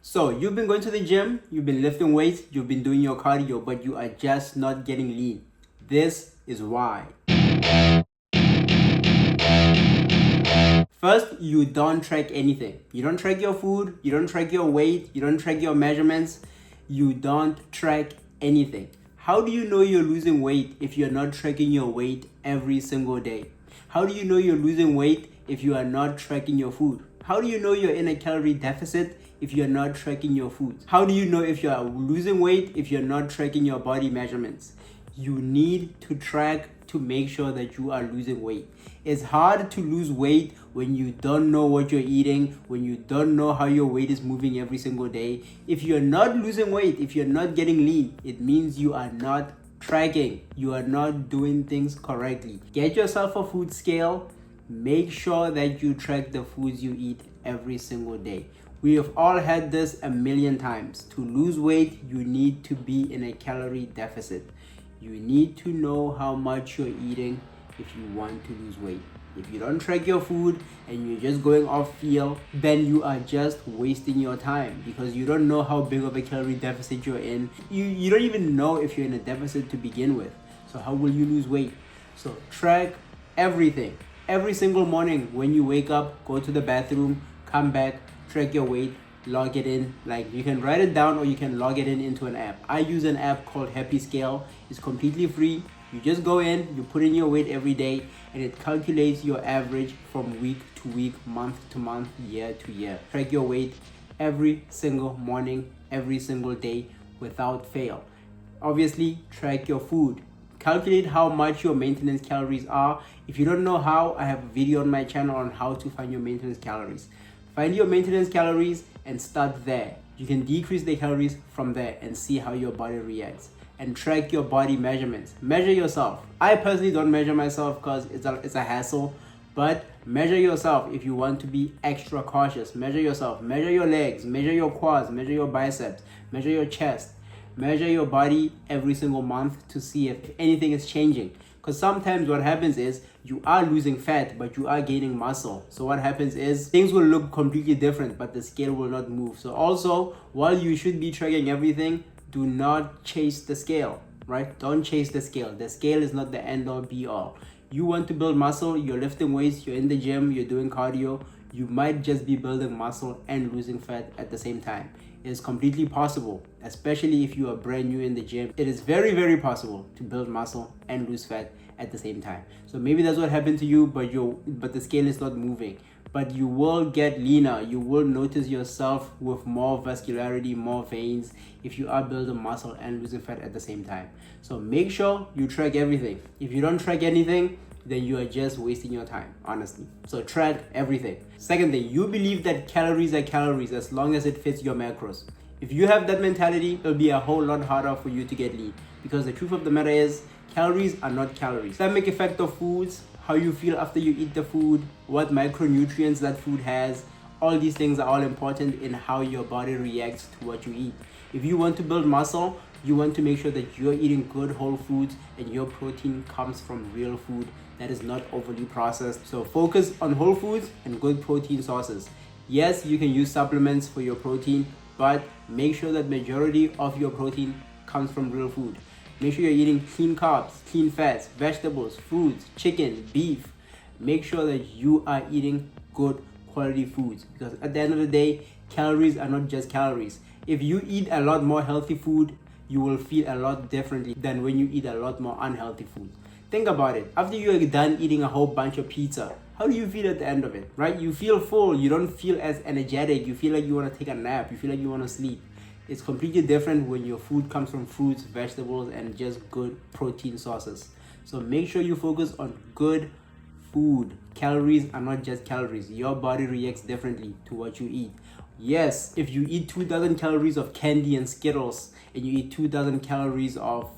So you've been going to the gym, you've been lifting weights, you've been doing your cardio, but you are just not getting lean. This is why. First, you don't track anything. You don't track your food, you don't track your weight, you don't track your measurements, you don't track anything. How do you know you're losing weight if you're not tracking your weight every single day? How do you know you're losing weight if you are not tracking your food? How do you know you're in a calorie deficit if you're not tracking your food? How do you know if you're losing weight if you're not tracking your body measurements? You need to track to make sure that you are losing weight. It's hard to lose weight when you don't know what you're eating, when you don't know how your weight is moving every single day. If you're not losing weight, if you're not getting lean, it means you are not tracking. You are not doing things correctly. Get yourself a food scale. Make sure that you track the foods you eat every single day. We have all had this a million times. To lose weight, you need to be in a calorie deficit. You need to know how much you're eating if you want to lose weight. If you don't track your food and you're just going off feel, then you are just wasting your time because you don't know how big of a calorie deficit you're in. You don't even know if you're in a deficit to begin with. So how will you lose weight? So track everything. Every single morning when you wake up, go to the bathroom, come back, track your weight, log it in. Like, you can write it down or you can log it in into an app. I use an app called Happy Scale. It's completely free. You just go in, you put in your weight every day, and it calculates your average from week to week, month to month, year to year. Track your weight every single morning, every single day without fail. Obviously, track your food. Calculate how much your maintenance calories are. If you don't know how, I have a video on my channel on how to find your maintenance calories. Find your maintenance calories and start there. You can decrease the calories from there and see how your body reacts. And track your body measurements. Measure yourself. I personally don't measure myself because it's a hassle, but measure yourself if you want to be extra cautious. Measure yourself. Measure your legs, measure your quads, measure your biceps, measure your chest. Measure your body every single month to see if anything is changing. Because sometimes what happens is you are losing fat, but you are gaining muscle. So what happens is things will look completely different, but the scale will not move. So also, while you should be tracking everything, do not chase the scale, right? Don't chase the scale. The scale is not the end all be all. You want to build muscle, you're lifting weights, you're in the gym, you're doing cardio. You might just be building muscle and losing fat at the same time. It is completely possible, especially if you are brand new in the gym. It is very, very possible to build muscle and lose fat at the same time. So maybe that's what happened to you, but the scale is not moving. But you will get leaner. You will notice yourself with more vascularity, more veins, if you are building muscle and losing fat at the same time. So make sure you track everything. If you don't track anything, then you are just wasting your time, honestly. So track everything. Second thing, you believe that calories are calories as long as it fits your macros. If you have that mentality, it'll be a whole lot harder for you to get lean, because the truth of the matter is calories are not calories. Systemic effect of foods, how you feel after you eat the food, what micronutrients that food has, all these things are all important in how your body reacts to what you eat. If you want to build muscle, you want to make sure that you're eating good whole foods and your protein comes from real food that is not overly processed. So focus on whole foods and good protein sources. Yes, you can use supplements for your protein, but make sure that majority of your protein comes from real food. Make sure you're eating clean carbs, clean fats, vegetables, fruits, chicken, beef. Make sure that you are eating good quality foods, because at the end of the day, calories are not just calories. If you eat a lot more healthy food, you will feel a lot differently than when you eat a lot more unhealthy food. Think about it. After you are done eating a whole bunch of pizza, how do you feel at the end of it, right? You feel full. You don't feel as energetic. You feel like you want to take a nap. You feel like you want to sleep. It's completely different when your food comes from fruits, vegetables, and just good protein sources. So make sure you focus on good food. Calories are not just calories. Your body reacts differently to what you eat. Yes, if you eat 2,000 calories of candy and Skittles and you eat 2,000 calories of,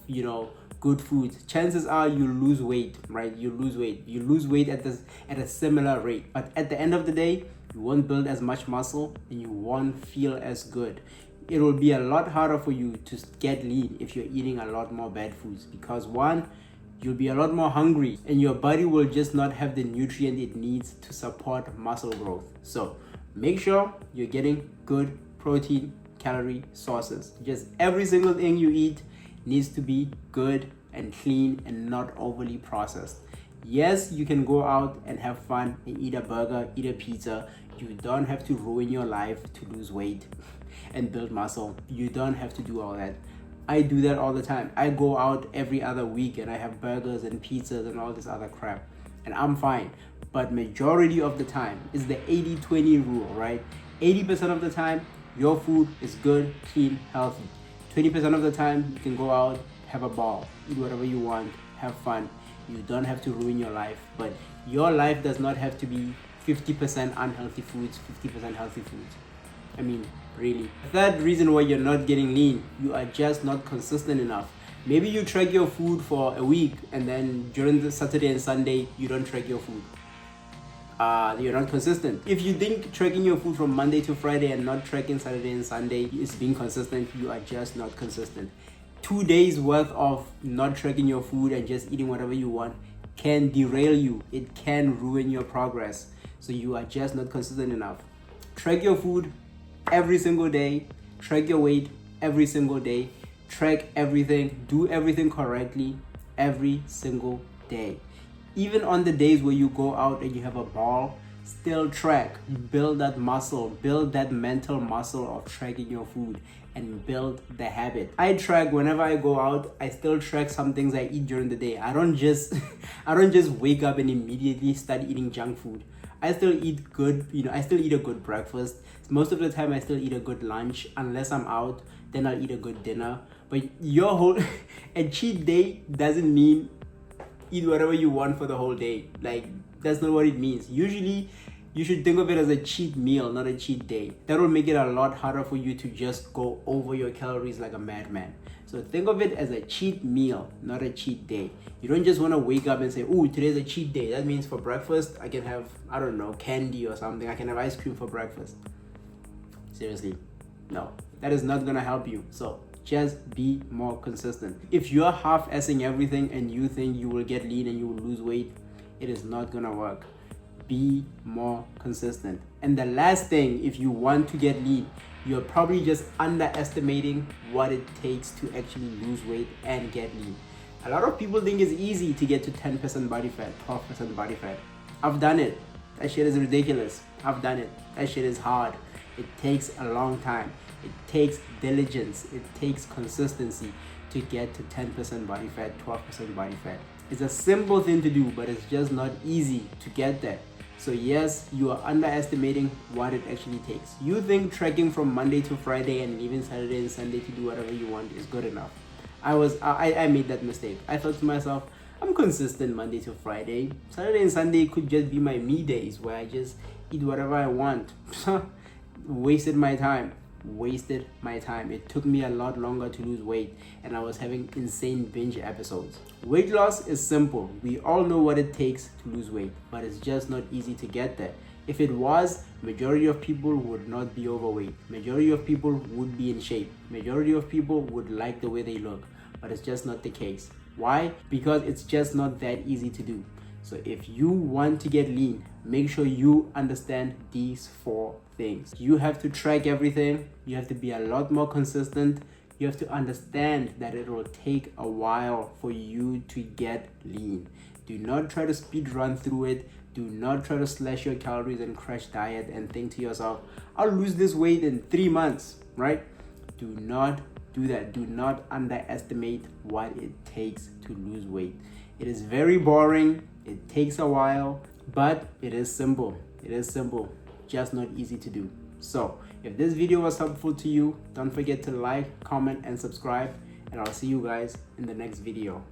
good foods, chances are you lose weight, right? You lose weight at a similar rate. But at the end of the day, you won't build as much muscle and you won't feel as good. It will be a lot harder for you to get lean if you're eating a lot more bad foods, because one, you'll be a lot more hungry and your body will just not have the nutrient it needs to support muscle growth. So make sure you're getting good protein, calorie sources. Just every single thing you eat needs to be good and clean and not overly processed. Yes, you can go out and have fun and eat a burger, eat a pizza. You don't have to ruin your life to lose weight and build muscle. You don't have to do all that. I do that all the time. I go out every other week and I have burgers and pizzas and all this other crap, and I'm fine. But majority of the time is the 80-20 rule, right? 80% of the time, your food is good, clean, healthy. 20% of the time, you can go out, have a ball, eat whatever you want, have fun. You don't have to ruin your life, but your life does not have to be 50% unhealthy foods, 50% healthy foods. I mean, really. The third reason why you're not getting lean, you are just not consistent enough. Maybe you track your food for a week and then during the Saturday and Sunday, you don't track your food. You're not consistent. If you think tracking your food from Monday to Friday and not tracking Saturday and Sunday is being consistent, you are just not consistent. 2 days worth of not tracking your food and just eating whatever you want can derail you. It can ruin your progress. So you are just not consistent enough. Track your food every single day. Track your weight every single day. Track everything. Do everything correctly every single day. Even on the days where you go out and you have a ball, still track. Build that muscle. Build that mental muscle of tracking your food and build the habit. I track whenever I go out. I still track some things I eat during the day. I don't just wake up and immediately start eating junk food. I still eat good, I still eat a good breakfast. Most of the time I still eat a good lunch. Unless I'm out, then I'll eat a good dinner. But a cheat day doesn't mean eat whatever you want for the whole day. Like, that's not what it means. Usually you should think of it as a cheat meal, not a cheat day. That will make it a lot harder for you to just go over your calories like a madman. So think of it as a cheat meal, not a cheat day. You don't just want to wake up and say, "Oh, today's a cheat day." That means for breakfast, I can have, I don't know, candy or something. I can have ice cream for breakfast. Seriously, no. That is not going to help you. So just be more consistent. If you're half-assing everything and you think you will get lean and you will lose weight, it is not going to work. Be more consistent. And the last thing, if you want to get lean, you're probably just underestimating what it takes to actually lose weight and get lean. A lot of people think it's easy to get to 10% body fat, 12% body fat. I've done it. That shit is ridiculous. I've done it. That shit is hard. It takes a long time. It takes diligence. It takes consistency to get to 10% body fat, 12% body fat. It's a simple thing to do, but it's just not easy to get there. So yes, you are underestimating what it actually takes. You think tracking from Monday to Friday and even Saturday and Sunday to do whatever you want is good enough. I made that mistake. I thought to myself, I'm consistent Monday to Friday. Saturday and Sunday could just be my me days where I just eat whatever I want. Wasted my time. It took me a lot longer to lose weight and I was having insane binge episodes. Weight loss is simple. We all know what it takes to lose weight, but it's just not easy to get there. If it was, majority of people would not be overweight. Majority of people would be in shape. Majority of people would like the way they look, but it's just not the case. Why? Because it's just not that easy to do. So if you want to get lean, make sure you understand these 4 things. You have to track everything. You have to be a lot more consistent. You have to understand that it will take a while for you to get lean. Do not try to speed run through it. Do not try to slash your calories and crash diet and think to yourself, I'll lose this weight in 3 months, right? Do not do that. Do not underestimate what it takes to lose weight. It is very boring. It takes a while, but it is simple. It is simple, just not easy to do. So if this video was helpful to you, don't forget to like, comment, and subscribe, and I'll see you guys in the next video.